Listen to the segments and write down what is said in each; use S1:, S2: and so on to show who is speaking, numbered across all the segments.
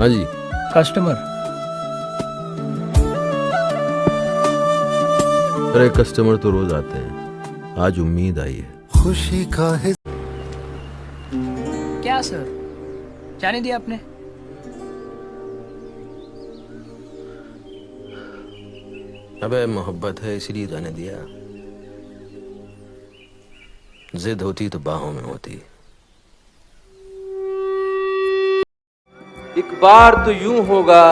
S1: हाँ जी।
S2: कस्टमर।
S1: अरे कस्टमर तो रोज आते हैं, आज उम्मीद आई है।
S3: खुशी का है।
S2: क्या सर, जाने दिया आपने?
S1: अबे मोहब्बत है इसलिए जाने दिया। जिद होती तो बाहों में होती।
S4: एक बार तो यूं होगा,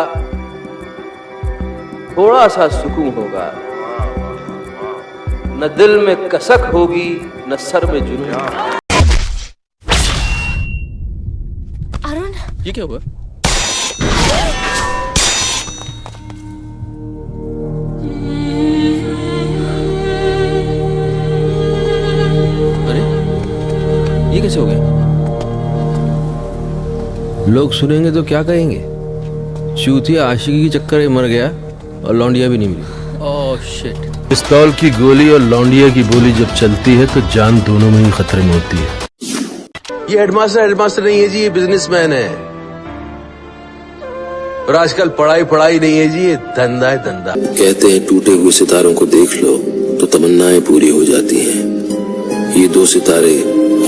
S4: थोड़ा सा सुकून होगा, न दिल में कसक होगी न सर में जुनून।
S5: अरुण,
S1: ये क्या हुआ? अरे ये कैसे हो गया? लोग सुनेंगे तो क्या कहेंगे? चूतिया आशिकी के चक्कर में मर गया और लौंडिया भी नहीं मिली। Oh shit. पिस्तौल की गोली और लौंडिया की बोली जब चलती है तो जान दोनों में ही खतरे में होती है। ये हेडमास्टर नहीं है जी, ये बिजनेसमैन है। और आजकल पढ़ाई नहीं है जी, ये धंधा है धंधा।
S6: कहते हैं टूटे हुए सितारों को देख लो तो तमन्नाएं पूरी हो जाती हैं। ये दो सितारे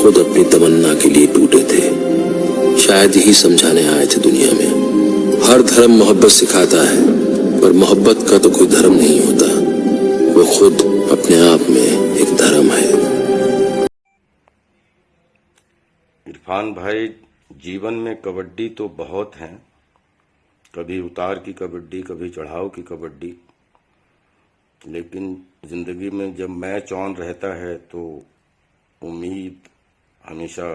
S6: खुद अपनी तमन्ना के लिए टूटे थे। शायद यही समझाने आए थे दुनिया में। हर धर्म मोहब्बत सिखाता है, पर मोहब्बत का तो कोई धर्म नहीं होता, वो खुद अपने आप में एक धर्म है।
S7: इरफान भाई, जीवन में कबड्डी तो बहुत हैं, कभी उतार की कबड्डी, कभी चढ़ाव की कबड्डी, लेकिन जिंदगी में जब मैच ऑन रहता है तो उम्मीद हमेशा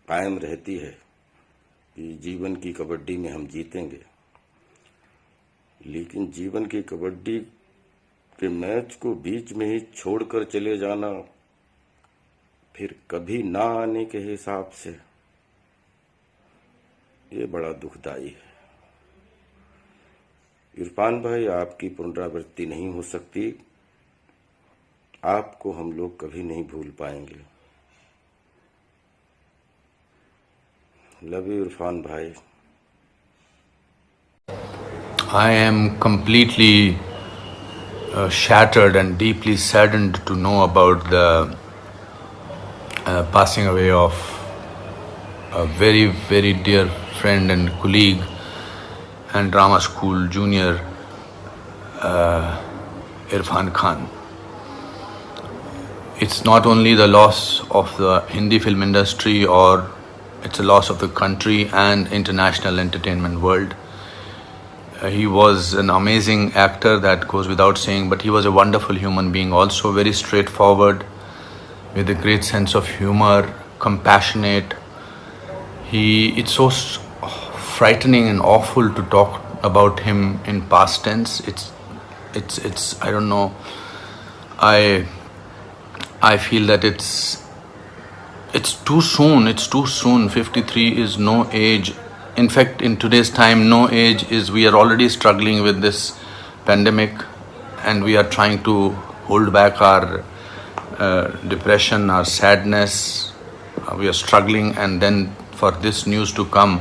S7: कायम रहती है कि जीवन की कबड्डी में हम जीतेंगे। लेकिन जीवन की कबड्डी के मैच को बीच में ही छोड़कर चले जाना, फिर कभी ना आने के हिसाब से, ये बड़ा दुखदाई है। इरफान भाई, आपकी पुनरावृत्ति नहीं हो सकती, आपको हम लोग कभी नहीं भूल पाएंगे। लव यू इरफान भाई।
S8: I am completely shattered and deeply saddened to know about the passing away of a very, very dear friend and colleague and drama school junior, Irfan Khan. It's not only the loss of the Hindi film industry, or it's a loss of the country and international entertainment world. He was an amazing actor, that goes without saying, but he was a wonderful human being also, very straightforward, with a great sense of humor, compassionate. It's so frightening and awful to talk about him in past tense. It's I don't know. I feel that it's too soon. It's too soon. 53 is no age. In fact, in today's time, no age is. We are already struggling with this pandemic, and we are trying to hold back our depression, our sadness. We are struggling, and then for this news to come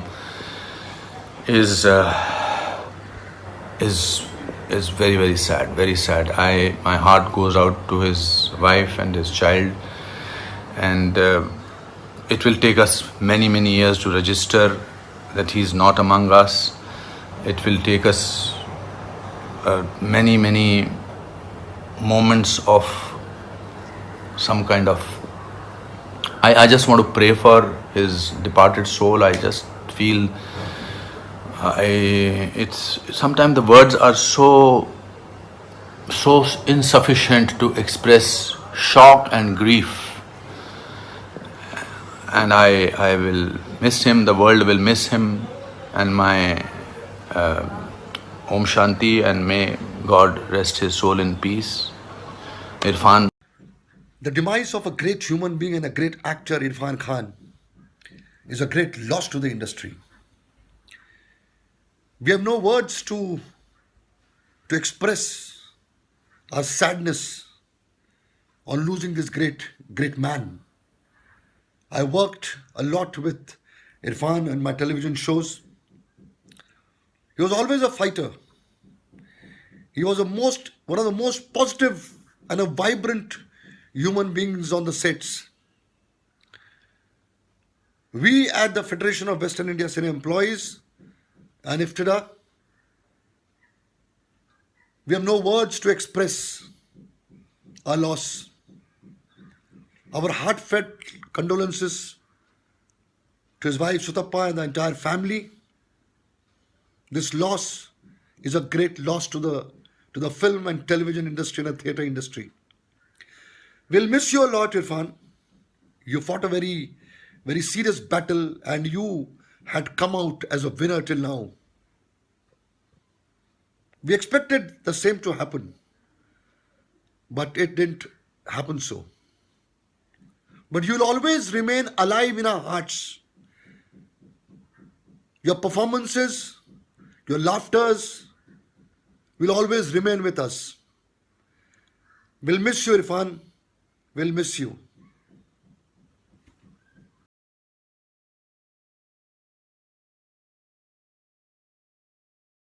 S8: is very, very sad. Very sad. My heart goes out to his wife and his child, and it will take us many, many years to register that he's not among us. It will take us many, many moments of some kind of. I just want to pray for his departed soul. I just feel it's sometimes the words are so insufficient to express shock and grief. And I will miss him, the world will miss him, and my Om Shanti, and may God rest his soul in peace. Irfan.
S3: The demise of a great human being and a great actor, Irfan Khan, is a great loss to the industry. We have no words to express our sadness on losing this great man. I worked a lot with Irfan in my television shows. He was always a fighter. He was one of the most positive and a vibrant human beings on the sets. We at the Federation of Western India Cine Employees and IFTDA, we have no words to express our loss. Our heartfelt condolences to his wife Sutappa and the entire family. This loss is a great loss to the film and television industry and the theatre industry. We'll miss you a lot, Irfan. You fought a very, very serious battle and you had come out as a winner till now. We expected the same to happen, but it didn't happen so. But you'll always remain alive in our hearts. Your performances, your laughters will always remain with us. We'll miss you, Irfan. We'll miss you.